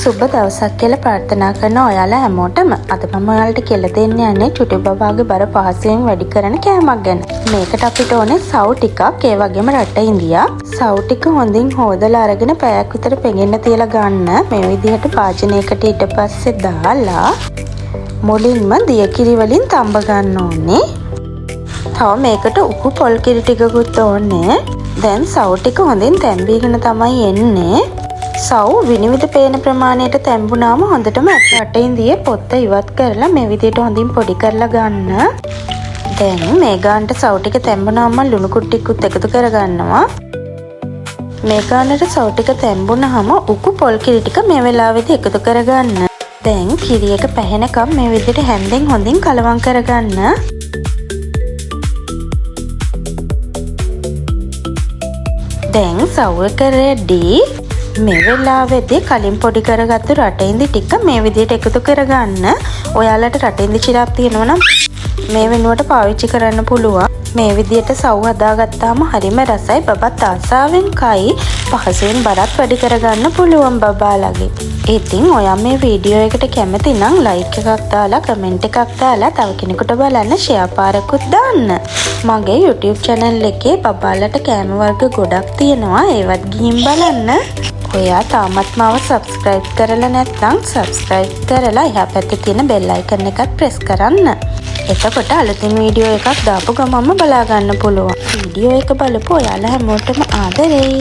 සුබ දවසක් කියලා ප්‍රාර්ථනා කරන ඔයාලා හැමෝටම අද මම ඔයාලට කියලා දෙන්න යන්නේ චුටි බබාගේ බර පහසුවෙන් වැඩි කරන කෑමක් ගැන. මේකට අපිට ඕනේ සව් ටිකක්, ඒ වගේම රට ඉන්දියා. සව් ටික හොඳින් හොදලා අරගෙන පැයක් විතර පෙඟෙන්න තියලා ගන්න. මේ විදිහට භාජනයකට ඊට පස්සේ දාලා මුලින්ම දිය කිරි වලින් තඹ ගන්න ඕනේ. තව මේකට උපු පොල් කිරි ටිකකුත් ඕනේ. දැන් සව් ටික හොඳින් තැම්බීගෙන තමයි එන්නේ. සව් විනිවිද පේන ප්‍රමාණයට තැඹුණාම හොඳටම රට ඉන්දියේ පොත්ත ඉවත් කරලා මේ විදිහට හොඳින් පොඩි කරලා ගන්න. දැන් මේ ගානට සව් ටික තැඹුණාම ලුණු කුට්ටිකුත් එකතු කරගන්නවා. මේ ගානට සව් ටික තැඹුණාම උකු පොල් කිරි ටික මේ වෙලාවෙදි එකතු කරගන්න. දැන් කිරි එක පැහෙනකම් මේ විදිහට හැන්දෙන් හොඳින් කලවම් කරගන්න. දැන් සව් එක රෙඩි. මේ වෙලාවෙදී කලින් පොඩි කරගත්තු රටින්දි ටික මේ විදිහට එකතු කරගන්න. ඔයාලට රටින්දි චිරාප් තියෙනවා නම් මේ වෙනුවට පාවිච්චි කරන්න පුළුවන්. මේ විදිහට සව් හදාගත්තාම හරිම රසයි. බබත් ආසාවෙන් කයි. පහසුවෙන් බරත් වැඩි කරගන්න පුළුවන් බබාලගේ. ඉතින් ඔයා මේ වීඩියෝ එකට කැමති නම් ලයික් එකක් දාලා කමෙන්ට් එකක් දාලා තව කෙනෙකුට බලන්න ෂෙයා පාරකුත් දාන්න. මගේ YouTube channel එකේ බබාලට කෑම වර්ග ගොඩක් තියෙනවා. ඒවත් ගිහින් බලන්න. ඔයා තාමත් මාව subscribe කරලා නැත්නම් subscribe කරලා එහා පැත්තේ තියෙන bell icon එකත් press කරන්න. එතකොට අලුතින් වීඩියෝ එකක් දාපු ගමන්ම බලා ගන්න පුළුවන්. වීඩියෝ එක බලපුවා ඔයාලා හැමෝටම ආදරෙයි.